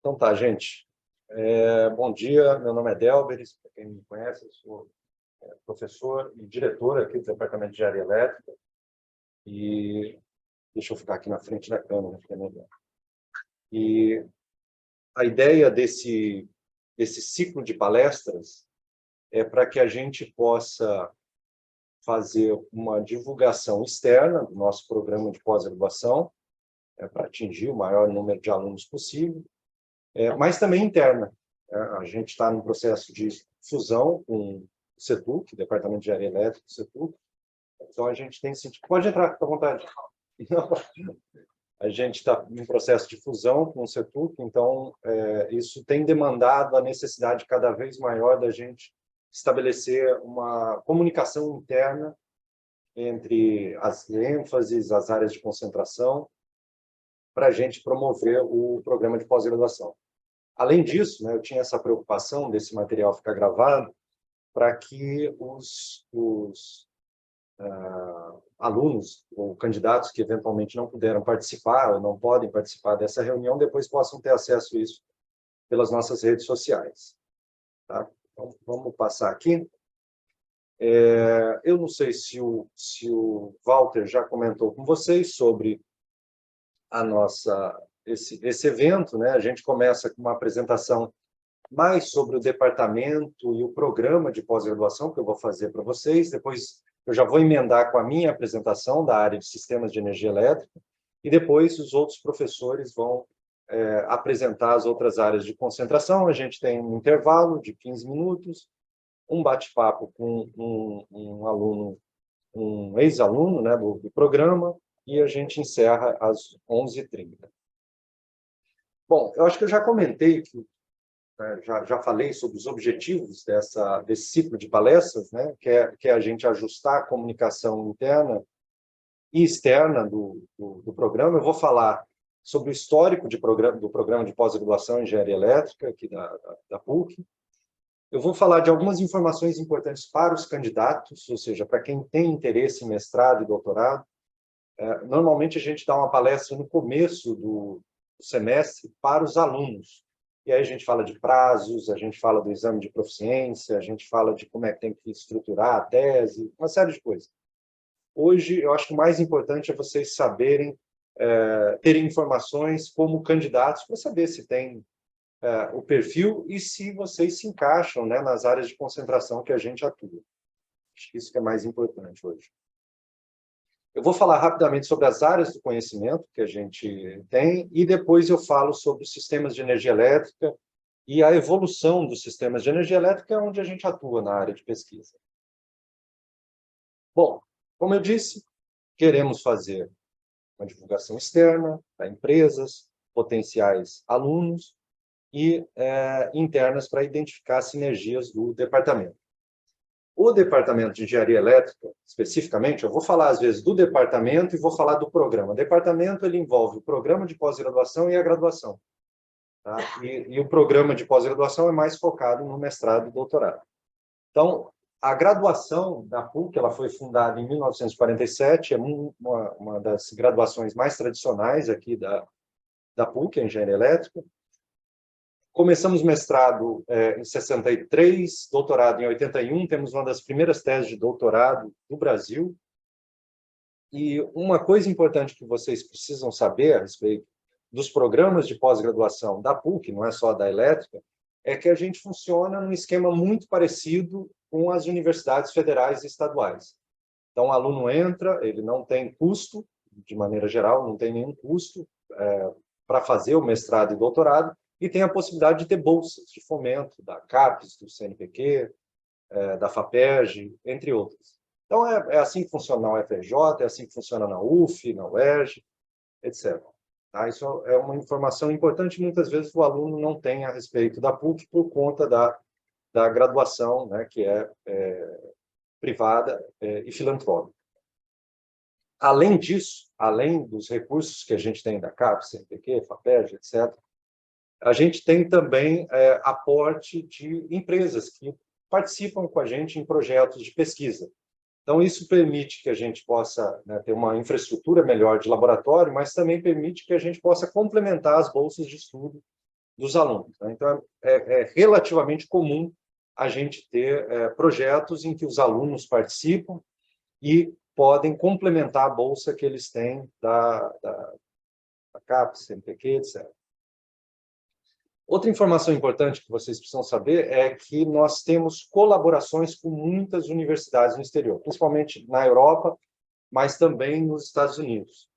Então tá, gente. Bom dia, meu nome é Delberis, para quem me conhece, eu sou professor e diretor aqui do Departamento de Engenharia Elétrica. E deixa eu ficar aqui na frente da câmera, que é melhor. E a ideia desse ciclo de palestras é para que a gente possa fazer uma divulgação externa do nosso programa de pós-graduação, para atingir o maior número de alunos possível, mas também interna. A gente está num processo de fusão com o CETUC, Departamento de Engenharia Elétrica, CETUC. Então, a gente tem sentido... Pode entrar, fica à vontade. A gente está num processo de fusão com o CETUC, então, isso tem demandado a necessidade cada vez maior da gente estabelecer uma comunicação interna entre as ênfases, as áreas de concentração, para a gente promover o programa de pós-graduação. Além disso, né, eu tinha essa preocupação desse material ficar gravado para que os alunos ou candidatos que eventualmente não puderam participar ou não podem participar dessa reunião depois possam ter acesso a isso pelas nossas redes sociais. Tá? Então, vamos passar aqui. Eu não sei se o Walter já comentou com vocês sobre esse evento, né? A gente começa com uma apresentação mais sobre o departamento e o programa de pós-graduação que eu vou fazer para vocês. Depois eu já vou emendar com a minha apresentação da área de sistemas de energia elétrica e depois os outros professores vão apresentar as outras áreas de concentração. A gente tem um intervalo de 15 minutos, um bate-papo com um aluno, um ex-aluno, né, do programa, e a gente encerra às 11h30. Bom, eu acho que eu já comentei, já falei sobre os objetivos desse ciclo de palestras, né, que é a gente ajustar a comunicação interna e externa do programa. Eu vou falar sobre o histórico do programa de pós-graduação em Engenharia Elétrica, aqui da PUC. Eu vou falar de algumas informações importantes para os candidatos, ou seja, para quem tem interesse em mestrado e doutorado. Normalmente, a gente dá uma palestra no começo do semestre para os alunos. E aí a gente fala de prazos, a gente fala do exame de proficiência, a gente fala de como é que tem que estruturar a tese, uma série de coisas. Hoje, eu acho que o mais importante é vocês saberem, terem informações como candidatos para saber se tem o perfil e se vocês se encaixam, né, nas áreas de concentração que a gente atua. Acho que isso que é mais importante hoje. Eu vou falar rapidamente sobre as áreas do conhecimento que a gente tem e depois eu falo sobre os sistemas de energia elétrica e a evolução dos sistemas de energia elétrica, onde a gente atua na área de pesquisa. Bom, como eu disse, queremos fazer uma divulgação externa para empresas, potenciais alunos e internas para identificar sinergias do departamento. O departamento de engenharia elétrica, especificamente, eu vou falar às vezes do departamento e vou falar do programa. O departamento ele envolve o programa de pós-graduação e a graduação. Tá? E o programa de pós-graduação é mais focado no mestrado e doutorado. Então, a graduação da PUC ela foi fundada em 1947, é uma das graduações mais tradicionais aqui da PUC, a engenharia elétrica. Começamos mestrado em 63, doutorado em 81, temos uma das primeiras teses de doutorado do Brasil. E uma coisa importante que vocês precisam saber a respeito dos programas de pós-graduação da PUC, não é só da elétrica, é que a gente funciona num esquema muito parecido com as universidades federais e estaduais. Então, o aluno entra, ele não tem custo, de maneira geral, não tem nenhum custo para fazer o mestrado e doutorado, e tem a possibilidade de ter bolsas de fomento da CAPES, do CNPq, da FAPERJ, entre outras. Então, é assim que funciona na UFRJ, é assim que funciona na UF, na UERJ, etc. Tá? Isso é uma informação importante, muitas vezes o aluno não tem a respeito da PUC por conta da graduação, né, que é privada e filantrópica. Além disso, além dos recursos que a gente tem da CAPES, CNPq, FAPERJ, etc., a gente tem também aporte de empresas que participam com a gente em projetos de pesquisa. Então, isso permite que a gente possa, né, ter uma infraestrutura melhor de laboratório, mas também permite que a gente possa complementar as bolsas de estudo dos alunos. Né? Então, é relativamente comum a gente ter projetos em que os alunos participam e podem complementar a bolsa que eles têm da CAPES, CNPq, etc. Outra informação importante que vocês precisam saber é que nós temos colaborações com muitas universidades no exterior, principalmente na Europa, mas também nos Estados Unidos.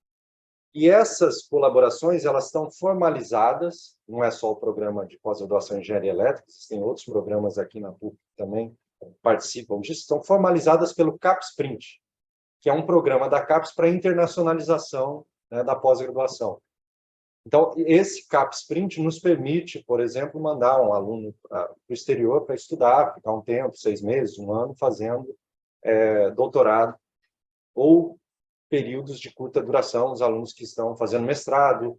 E essas colaborações, elas estão formalizadas, não é só o programa de pós-graduação em engenharia elétrica, existem outros programas aqui na PUC que também participam disso, estão formalizadas pelo CAPES-Print, que é um programa da CAPES para internacionalização, né, da pós-graduação. Então, esse CAPES-Print nos permite, por exemplo, mandar um aluno para o exterior para estudar, ficar um tempo, 6 meses, 1 ano, fazendo doutorado, ou períodos de curta duração, os alunos que estão fazendo mestrado.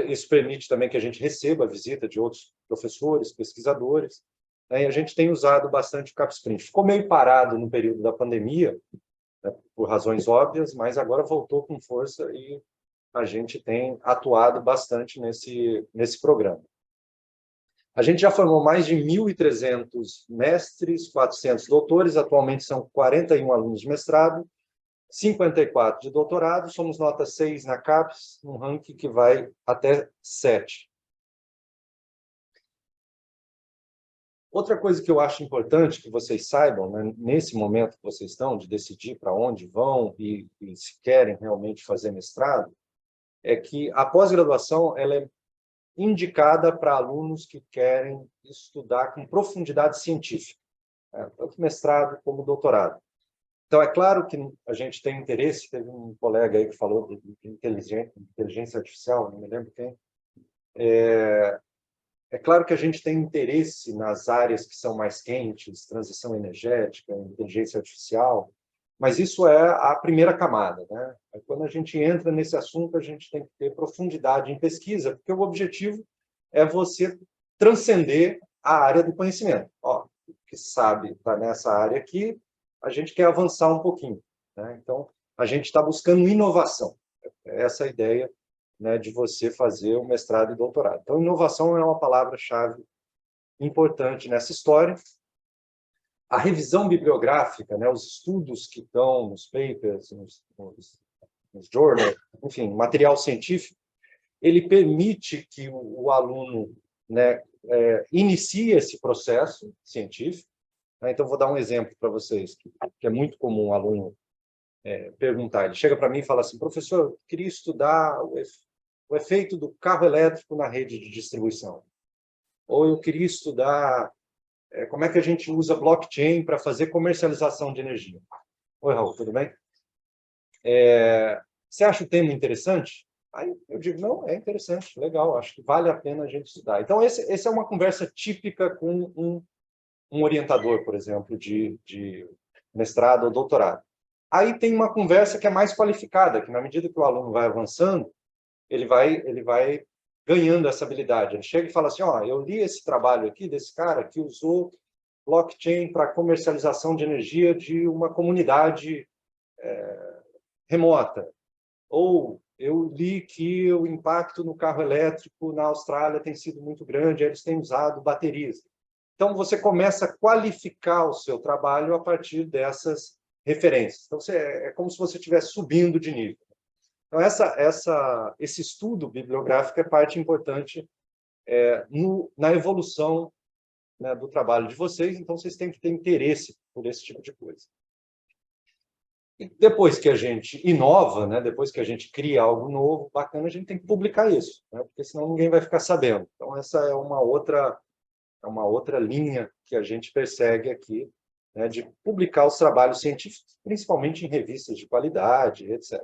Isso permite também que a gente receba a visita de outros professores, pesquisadores, né? E a gente tem usado bastante o CAPES-Print. Ficou meio parado no período da pandemia, né, por razões óbvias, mas agora voltou com força e a gente tem atuado bastante nesse programa. A gente já formou mais de 1.300 mestres, 400 doutores, atualmente são 41 alunos de mestrado, 54 de doutorado, somos nota 6 na CAPES, um ranking que vai até 7. Outra coisa que eu acho importante que vocês saibam, né, nesse momento que vocês estão, de decidir para onde vão e se querem realmente fazer mestrado, é que a pós-graduação ela é indicada para alunos que querem estudar com profundidade científica, né, tanto mestrado como doutorado. Então, é claro que a gente tem interesse, teve um colega aí que falou de inteligência artificial, não me lembro quem. É claro que a gente tem interesse nas áreas que são mais quentes, transição energética, inteligência artificial, mas isso é a primeira camada, né? Quando a gente entra nesse assunto, a gente tem que ter profundidade em pesquisa, porque o objetivo é você transcender a área do conhecimento. Ó, o que sabe está nessa área aqui, a gente quer avançar um pouquinho, né? Então, a gente está buscando inovação. Essa é a ideia, né, de você fazer o mestrado e doutorado. Então, inovação é uma palavra-chave importante nessa história. A revisão bibliográfica, né, os estudos que estão nos papers, nos journals, enfim, material científico, ele permite que o aluno, né, inicie esse processo científico. Então, vou dar um exemplo para vocês, que é muito comum um aluno perguntar. Ele chega para mim e fala assim, professor, eu queria estudar o efeito do carro elétrico na rede de distribuição. Ou eu queria estudar como é que a gente usa blockchain para fazer comercialização de energia. Oi, Raul, tudo bem? Você acha o tema interessante? Aí eu digo, não, é interessante, legal, acho que vale a pena a gente estudar. Então, essa é uma conversa típica com um orientador, por exemplo, de mestrado ou doutorado. Aí tem uma conversa que é mais qualificada, que na medida que o aluno vai avançando, ele vai ganhando essa habilidade. Ele chega e fala assim, ó, eu li esse trabalho aqui desse cara que usou blockchain para comercialização de energia de uma comunidade remota. Ou eu li que o impacto no carro elétrico na Austrália tem sido muito grande, eles têm usado baterias. Então, você começa a qualificar o seu trabalho a partir dessas referências. Então, é como se você estivesse subindo de nível. Então, esse estudo bibliográfico é parte importante na evolução, né, do trabalho de vocês, então vocês têm que ter interesse por esse tipo de coisa. E depois que a gente inova, né, depois que a gente cria algo novo, bacana, a gente tem que publicar isso, né, porque senão ninguém vai ficar sabendo. Então, essa é uma outra linha que a gente persegue aqui, né, de publicar os trabalhos científicos, principalmente em revistas de qualidade, etc.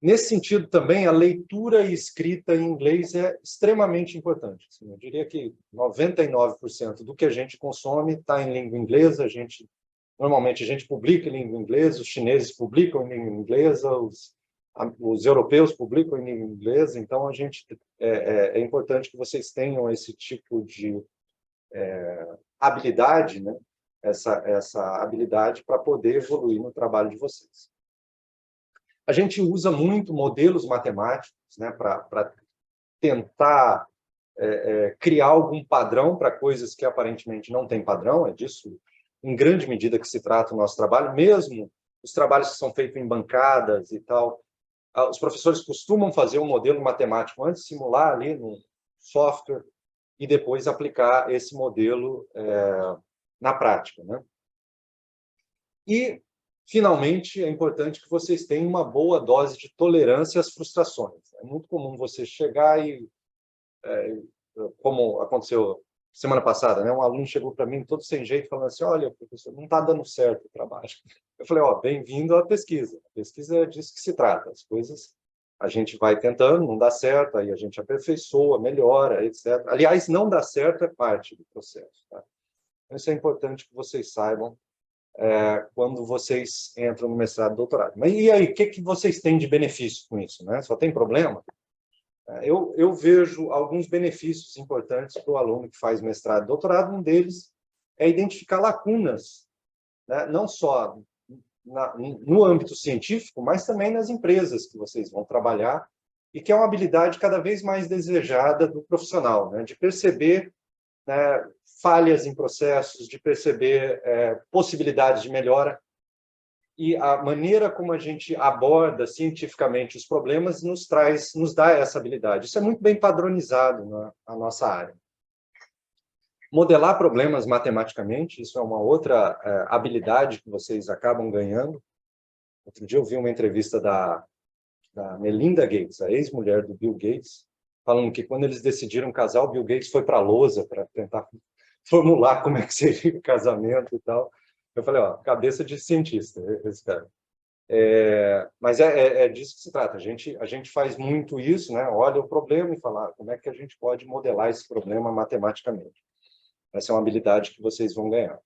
Nesse sentido, também, a leitura e escrita em inglês é extremamente importante. Assim, eu diria que 99% do que a gente consome está em língua inglesa, normalmente a gente publica em língua inglesa, os chineses publicam em língua inglesa, os europeus publicam em língua inglesa, então é importante que vocês tenham esse tipo de habilidade, né? essa habilidade para poder evoluir no trabalho de vocês. A gente usa muito modelos matemáticos, né, para tentar criar algum padrão para coisas que aparentemente não tem padrão, é disso, em grande medida, que se trata o nosso trabalho, mesmo os trabalhos que são feitos em bancadas e tal. Os professores costumam fazer um modelo matemático antes, simular ali no software e depois aplicar esse modelo na prática, né? E, finalmente, é importante que vocês tenham uma boa dose de tolerância às frustrações. É muito comum você chegar e, como aconteceu semana passada, né? Um aluno chegou para mim todo sem jeito, falando assim, olha, professor, não está dando certo o trabalho. Eu falei, ó, bem-vindo à pesquisa. A pesquisa é disso que se trata. As coisas a gente vai tentando, não dá certo, aí a gente aperfeiçoa, melhora, etc. Aliás, não dá certo é parte do processo. Tá? Isso é importante que vocês saibam quando vocês entram no mestrado e doutorado. Mas e aí, o que vocês têm de benefício com isso? Né? Só tem problema? Eu vejo alguns benefícios importantes para o aluno que faz mestrado e doutorado. Um deles é identificar lacunas, né? Não só no âmbito científico, mas também nas empresas que vocês vão trabalhar, e que é uma habilidade cada vez mais desejada do profissional, né? De perceber, né, falhas em processos, de perceber possibilidades de melhora. E a maneira como a gente aborda cientificamente os problemas nos dá essa habilidade. Isso é muito bem padronizado na nossa área. Modelar problemas matematicamente, isso é uma outra habilidade que vocês acabam ganhando. Outro dia eu vi uma entrevista da Melinda Gates, a ex-mulher do Bill Gates, falando que quando eles decidiram casar, o Bill Gates foi para a lousa para tentar formular como é que seria o casamento e tal. Eu falei, ó, cabeça de cientista, esse cara. Mas é disso que se trata. A gente faz muito isso, né? Olha o problema e fala como é que a gente pode modelar esse problema matematicamente. Essa é uma habilidade que vocês vão ganhar.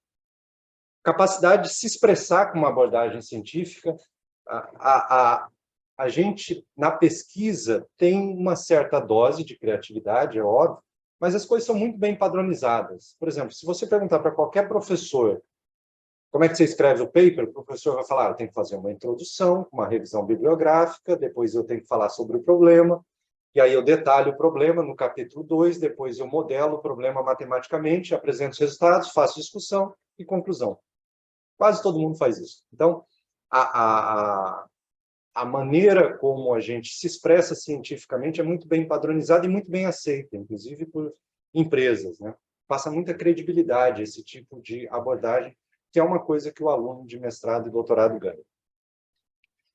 Capacidade de se expressar com uma abordagem científica. A gente, na pesquisa, tem uma certa dose de criatividade, é óbvio, mas as coisas são muito bem padronizadas. Por exemplo, se você perguntar para qualquer professor como é que você escreve o paper, o professor vai falar, eu tenho que fazer uma introdução, uma revisão bibliográfica, depois eu tenho que falar sobre o problema, e aí eu detalho o problema no capítulo 2, depois eu modelo o problema matematicamente, apresento os resultados, faço discussão e conclusão. Quase todo mundo faz isso. Então, a maneira como a gente se expressa cientificamente é muito bem padronizada e muito bem aceita, inclusive por empresas, né? Passa muita credibilidade esse tipo de abordagem, que é uma coisa que o aluno de mestrado e doutorado ganha.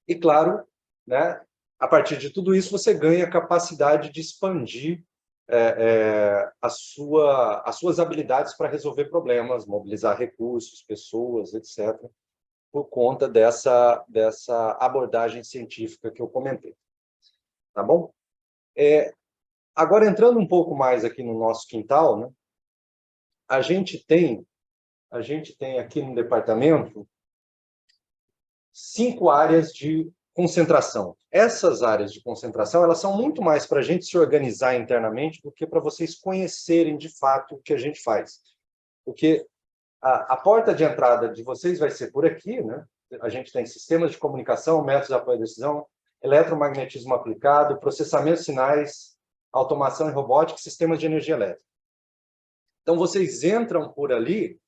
E, claro, né, a partir de tudo isso, você ganha a capacidade de expandir as suas habilidades para resolver problemas, mobilizar recursos, pessoas, etc., por conta dessa abordagem científica que eu comentei. Tá bom? Agora, entrando um pouco mais aqui no nosso quintal, né, a gente tem aqui no departamento 5 áreas de concentração. Essas áreas de concentração, elas são muito mais para a gente se organizar internamente do que para vocês conhecerem de fato o que a gente faz. Porque a porta de entrada de vocês vai ser por aqui, né? A gente tem sistemas de comunicação, métodos de apoio à decisão, eletromagnetismo aplicado, processamento de sinais, automação e robótica, sistemas de energia elétrica. Então, vocês entram por ali,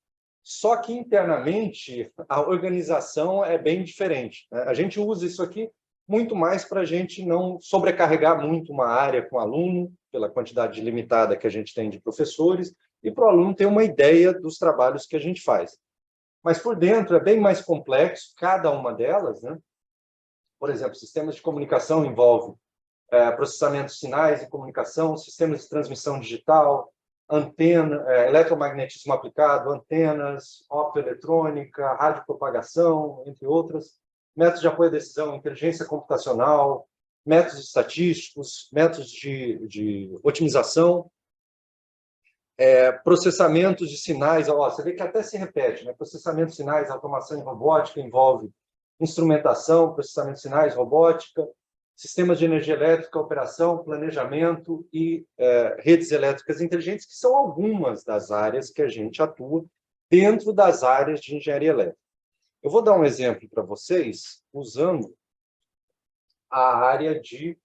só que internamente a organização é bem diferente, né? A gente usa isso aqui muito mais para a gente não sobrecarregar muito uma área com o aluno, pela quantidade limitada que a gente tem de professores, e para o aluno ter uma ideia dos trabalhos que a gente faz. Mas por dentro é bem mais complexo, cada uma delas, né? Por exemplo, sistemas de comunicação envolve processamento de sinais de comunicação, sistemas de transmissão digital, antena, eletromagnetismo aplicado, antenas, optoeletrônica, radiopropagação, entre outras, métodos de apoio à decisão, inteligência computacional, métodos estatísticos, métodos de otimização, processamento de sinais. Você vê que até se repete, né? Processamento de sinais, automação e robótica envolve instrumentação, processamento de sinais, robótica, sistemas de energia elétrica, operação, planejamento e redes elétricas inteligentes, que são algumas das áreas que a gente atua dentro das áreas de engenharia elétrica. Eu vou dar um exemplo para vocês usando a área de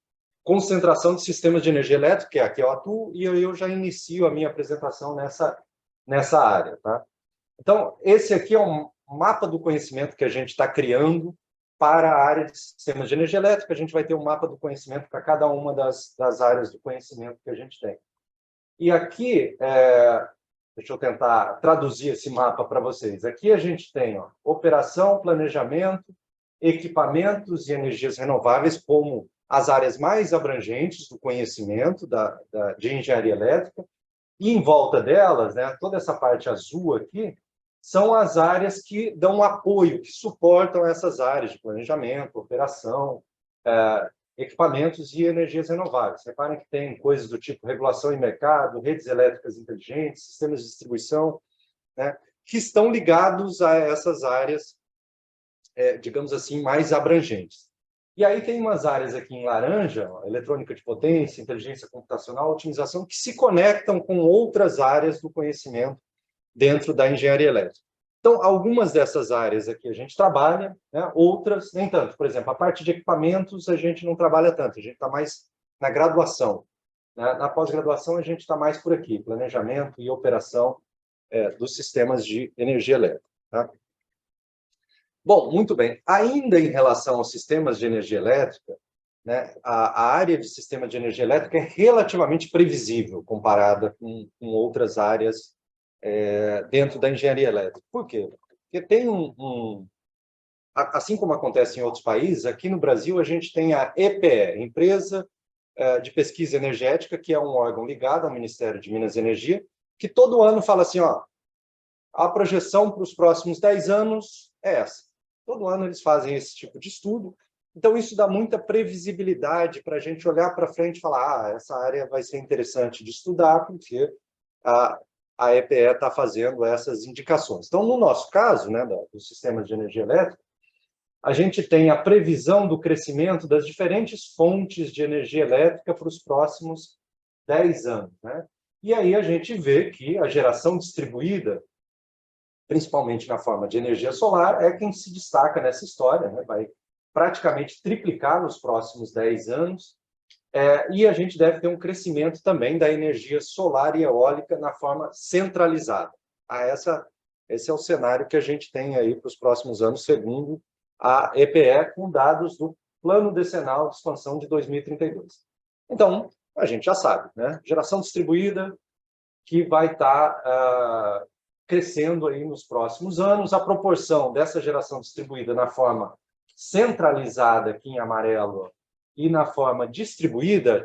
concentração de sistemas de energia elétrica, que é aqui eu atuo, e eu já inicio a minha apresentação nessa área. Tá? Então, esse aqui é um mapa do conhecimento que a gente está criando para a área de sistemas de energia elétrica. A gente vai ter um mapa do conhecimento para cada uma das áreas do conhecimento que a gente tem. E aqui, deixa eu tentar traduzir esse mapa para vocês. Aqui a gente tem operação, planejamento, equipamentos e energias renováveis como as áreas mais abrangentes do conhecimento de engenharia elétrica. E em volta delas, né, toda essa parte azul aqui, são as áreas que dão apoio, que suportam essas áreas de planejamento, operação, equipamentos e energias renováveis. Reparem que tem coisas do tipo regulação e mercado, redes elétricas inteligentes, sistemas de distribuição, né, que estão ligados a essas áreas, digamos assim, mais abrangentes. E aí tem umas áreas aqui em laranja, eletrônica de potência, inteligência computacional, otimização, que se conectam com outras áreas do conhecimento dentro da engenharia elétrica. Então, algumas dessas áreas aqui a gente trabalha, né? Outras nem tanto. Por exemplo, a parte de equipamentos a gente não trabalha tanto, a gente está mais na graduação. Né? Na pós-graduação a gente está mais por aqui, planejamento e operação dos sistemas de energia elétrica. Tá? Bom, muito bem. Ainda em relação aos sistemas de energia elétrica, né, a área de sistema de energia elétrica é relativamente previsível comparada com outras áreas dentro da engenharia elétrica. Por quê? Porque tem assim como acontece em outros países, aqui no Brasil a gente tem a EPE, Empresa de Pesquisa Energética, que é um órgão ligado ao Ministério de Minas e Energia, que todo ano fala assim, a projeção para os próximos 10 anos é essa. Todo ano eles fazem esse tipo de estudo, então isso dá muita previsibilidade para a gente olhar para frente e falar, essa área vai ser interessante de estudar, porque a EPE está fazendo essas indicações. Então, no nosso caso, né, dos sistemas de energia elétrica, a gente tem a previsão do crescimento das diferentes fontes de energia elétrica para os próximos 10 anos. Né? E aí a gente vê que a geração distribuída, principalmente na forma de energia solar, é quem se destaca nessa história, né? Vai praticamente triplicar nos próximos 10 anos, e a gente deve ter um crescimento também da energia solar e eólica na forma centralizada. Esse é o cenário que a gente tem aí para os próximos anos, segundo a EPE, com dados do Plano Decenal de Expansão de 2032. Então, a gente já sabe, né? Geração distribuída, que vai estar crescendo aí nos próximos anos. A proporção dessa geração distribuída na forma centralizada, aqui em amarelo, e na forma distribuída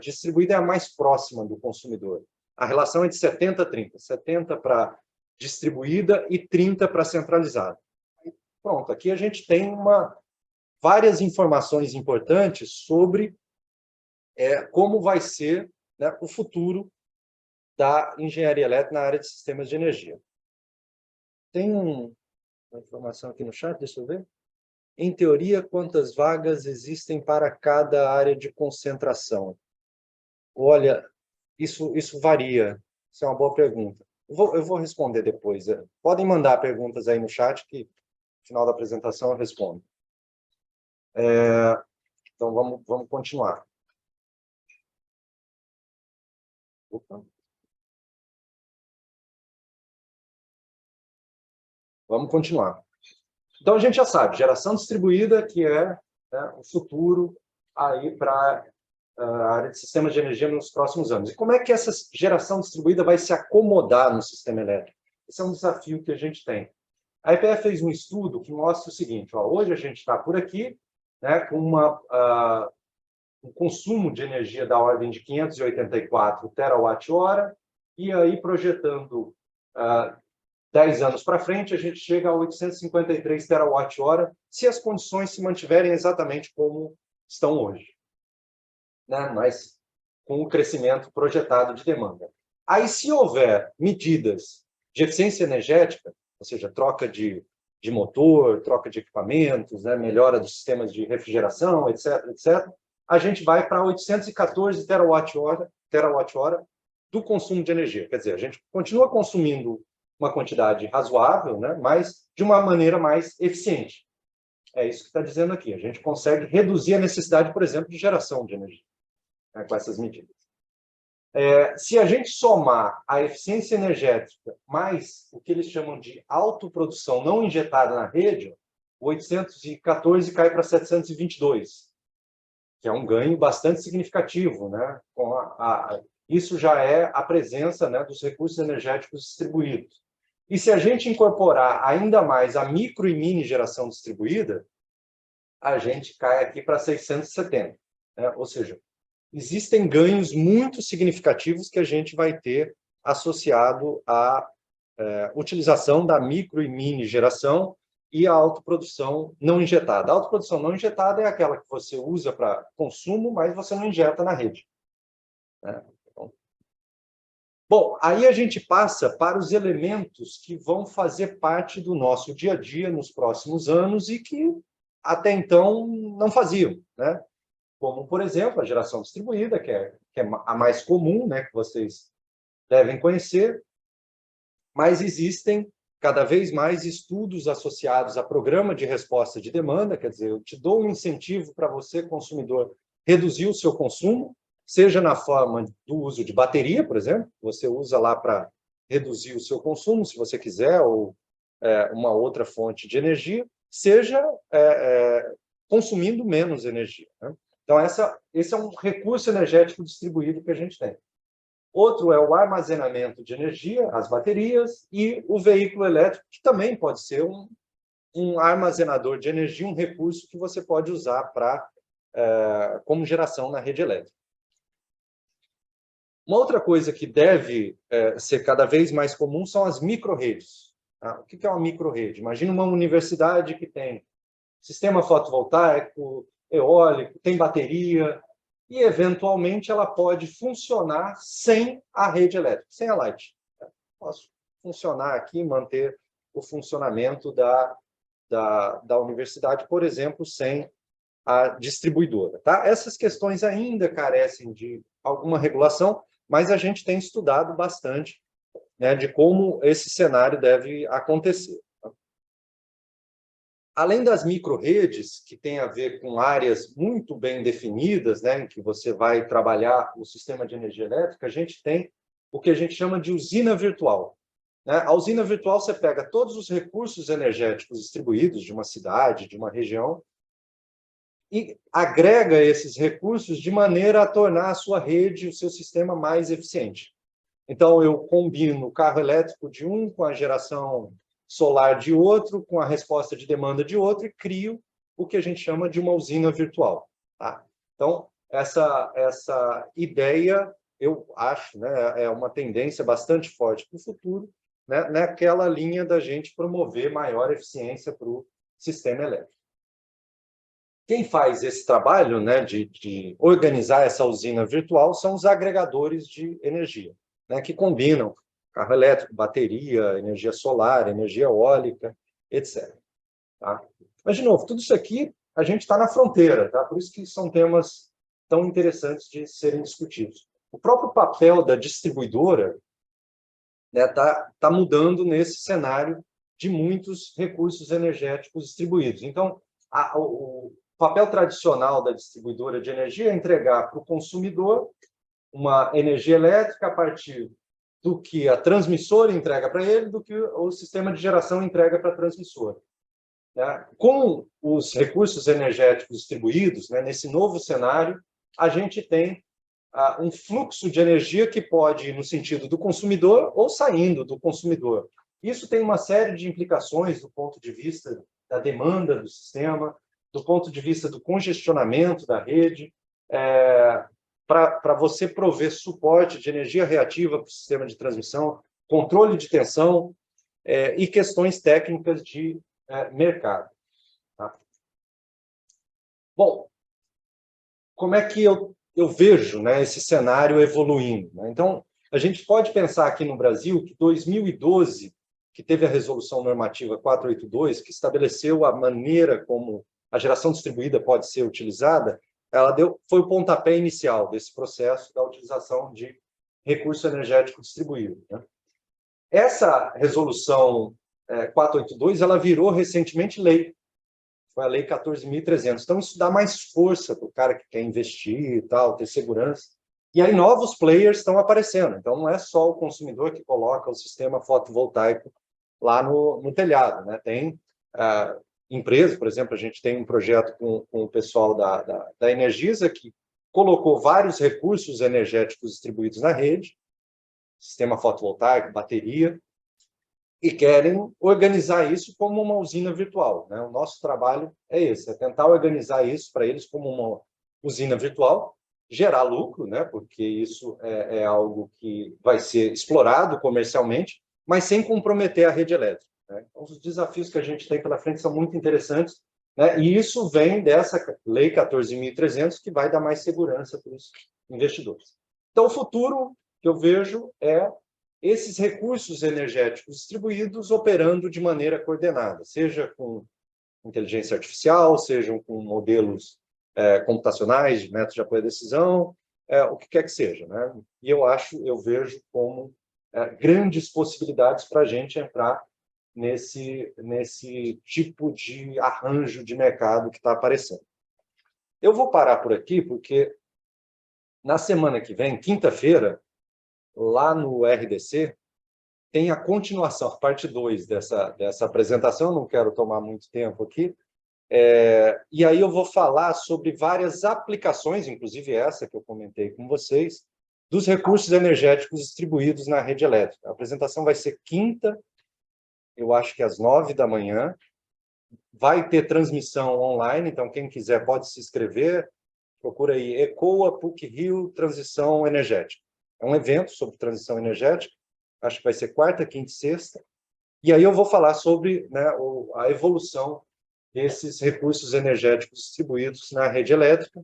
é a mais próxima do consumidor. A relação é de 70-30. 70 para distribuída e 30 para centralizada. Pronto, aqui a gente tem várias informações importantes sobre como vai ser, né, o futuro da engenharia elétrica na área de sistemas de energia. Tem uma informação aqui no chat, deixa eu ver. Em teoria, quantas vagas existem para cada área de concentração? Olha, isso varia. Isso é uma boa pergunta. Eu vou responder depois. Podem mandar perguntas aí no chat que no final da apresentação eu respondo. Então, vamos continuar. Opa. Vamos continuar. Então, a gente já sabe, geração distribuída, que é, né, o futuro aí para a área de sistemas de energia nos próximos anos. E como é que essa geração distribuída vai se acomodar no sistema elétrico? Esse é um desafio que a gente tem. A EPE fez um estudo que mostra o seguinte, hoje a gente está por aqui, né, com um consumo de energia da ordem de 584 terawatt-hora, e aí projetando 10 anos para frente, a gente chega a 853 terawatt-hora, se as condições se mantiverem exatamente como estão hoje, né? Mas com o crescimento projetado de demanda. Aí, se houver medidas de eficiência energética, ou seja, troca de motor, troca de equipamentos, né? Melhora dos sistemas de refrigeração, etc., etc., a gente vai para 814 terawatt-hora do consumo de energia. Quer dizer, a gente continua consumindo uma quantidade razoável, né, mas de uma maneira mais eficiente. É isso que está dizendo aqui. A gente consegue reduzir a necessidade, por exemplo, de geração de energia. né, com essas medidas. Se a gente somar a eficiência energética mais o que eles chamam de autoprodução não injetada na rede, 814 cai para 722, que é um ganho bastante significativo, né? Isso já é a presença, né, dos recursos energéticos distribuídos. E se a gente incorporar ainda mais a micro e mini geração distribuída, a gente cai aqui para 670, né? Ou seja, existem ganhos muito significativos que a gente vai ter associado à utilização da micro e mini geração e a autoprodução não injetada. A autoprodução não injetada é aquela que você usa para consumo, mas você não injeta na rede, né? Bom, aí a gente passa para os elementos que vão fazer parte do nosso dia a dia nos próximos anos e que até então não faziam, né? Como, por exemplo, a geração distribuída, que é a mais comum, né, que vocês devem conhecer, mas existem cada vez mais estudos associados a programa de resposta de demanda, quer dizer, eu te dou um incentivo para você, consumidor, reduzir o seu consumo, seja na forma do uso de bateria, por exemplo, você usa lá para reduzir o seu consumo, se você quiser, ou uma outra fonte de energia, seja consumindo menos energia, né? Então, esse é um recurso energético distribuído que a gente tem. Outro é o armazenamento de energia, as baterias, e o veículo elétrico, que também pode ser um armazenador de energia, um recurso que você pode usar como geração na rede elétrica. Uma outra coisa que deve ser cada vez mais comum são as micro-redes. Tá? O que é uma micro-rede? Imagina uma universidade que tem sistema fotovoltaico, eólico, tem bateria, e, eventualmente, ela pode funcionar sem a rede elétrica, sem a Light. Posso funcionar aqui, manter o funcionamento da universidade, por exemplo, sem a distribuidora. Tá? Essas questões ainda carecem de alguma regulação, mas a gente tem estudado bastante, né, de como esse cenário deve acontecer. Além das micro-redes, que tem a ver com áreas muito bem definidas, né, em que você vai trabalhar o sistema de energia elétrica, a gente tem o que a gente chama de usina virtual, né? A usina virtual, você pega todos os recursos energéticos distribuídos de uma cidade, de uma região, e agrega esses recursos de maneira a tornar a sua rede, o seu sistema mais eficiente. Então, eu combino o carro elétrico de um com a geração solar de outro, com a resposta de demanda de outro, e crio o que a gente chama de uma usina virtual. Tá? Então, essa ideia, eu acho, né, é uma tendência bastante forte para o futuro, né, naquela linha da gente promover maior eficiência para o sistema elétrico. Quem faz esse trabalho, né, de organizar essa usina virtual são os agregadores de energia, né, que combinam carro elétrico, bateria, energia solar, energia eólica, etc. Tá? Mas, de novo, tudo isso aqui a gente está na fronteira, tá? Por isso que são temas tão interessantes de serem discutidos. O próprio papel da distribuidora, né, tá mudando nesse cenário de muitos recursos energéticos distribuídos. Então, o papel tradicional da distribuidora de energia é entregar para o consumidor uma energia elétrica a partir do que a transmissora entrega para ele, do que o sistema de geração entrega para a transmissora. Né? Com os recursos energéticos distribuídos, né, nesse novo cenário, a gente tem um fluxo de energia que pode ir no sentido do consumidor ou saindo do consumidor. Isso tem uma série de implicações do ponto de vista da demanda do sistema, do ponto de vista do congestionamento da rede, para você prover suporte de energia reativa para o sistema de transmissão, controle de tensão e questões técnicas de mercado. Tá? Bom, como é que eu vejo, né, esse cenário evoluindo? Né? Então, a gente pode pensar aqui no Brasil que 2012, que teve a resolução normativa 482, que estabeleceu a maneira como a geração distribuída pode ser utilizada, ela foi o pontapé inicial desse processo da utilização de recurso energético distribuído. Né? Essa resolução 482, ela virou recentemente lei. foi a Lei 14.300. Então, isso dá mais força para o cara que quer investir e tal, ter segurança. E aí, novos players estão aparecendo. Então, não é só o consumidor que coloca o sistema fotovoltaico lá no telhado, né? Tem empresas, por exemplo, a gente tem um projeto com o pessoal da Energisa, que colocou vários recursos energéticos distribuídos na rede, sistema fotovoltaico, bateria, e querem organizar isso como uma usina virtual, né? O nosso trabalho é esse, é tentar organizar isso para eles como uma usina virtual, gerar lucro, né? Porque isso é algo que vai ser explorado comercialmente, mas sem comprometer a rede elétrica, né? Então, os desafios que a gente tem pela frente são muito interessantes, né? E isso vem dessa Lei 14.300, que vai dar mais segurança para os investidores. Então, o futuro que eu vejo é esses recursos energéticos distribuídos operando de maneira coordenada, seja com inteligência artificial, sejam com modelos computacionais, de métodos de apoio à decisão, o que quer que seja, né? E eu vejo como grandes possibilidades para a gente entrar nesse tipo de arranjo de mercado que está aparecendo. Eu vou parar por aqui, porque na semana que vem, quinta-feira, lá no RDC, tem a continuação, a parte 2 dessa apresentação, não quero tomar muito tempo aqui, e aí eu vou falar sobre várias aplicações, inclusive essa que eu comentei com vocês, dos recursos energéticos distribuídos na rede elétrica. A apresentação vai ser quinta, eu acho que às 9 da manhã, vai ter transmissão online, então quem quiser pode se inscrever, procura aí ECOA PUC-Rio Transição Energética. É um evento sobre transição energética, acho que vai ser quarta, quinta e sexta, e aí eu vou falar sobre, né, a evolução desses recursos energéticos distribuídos na rede elétrica.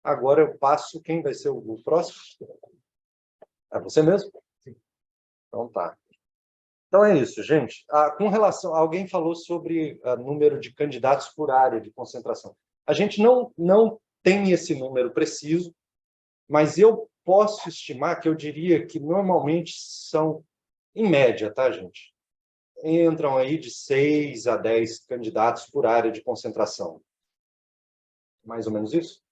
Agora eu passo, quem vai ser o próximo? É você mesmo? Sim. Então tá. Então é isso, gente. Com relação, alguém falou sobre o número de candidatos por área de concentração. A gente não tem esse número preciso, mas eu posso estimar que eu diria que normalmente são, em média, tá, gente? Entram aí de 6 a 10 candidatos por área de concentração. Mais ou menos isso?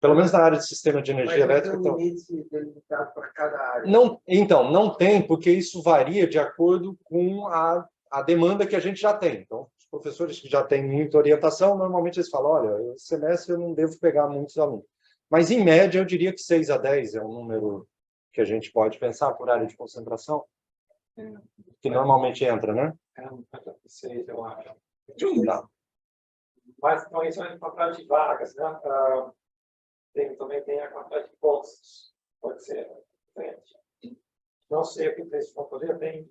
Pelo menos na área de sistema de energia elétrica. Mas não tem um limite delimitado para cada área? Não, então, não tem, porque isso varia de acordo com a demanda que a gente já tem. Então, os professores que já têm muita orientação, normalmente eles falam, olha, esse semestre eu não devo pegar muitos alunos. Mas, em média, eu diria que 6 a 10 é um número que a gente pode pensar por área de concentração, que normalmente entra, né? É, 6, eu acho. Não. Mas então, isso é a quantidade de vagas, né? Também tem a quantidade de postos, pode ser diferente. Não sei o que vocês vão fazer, tem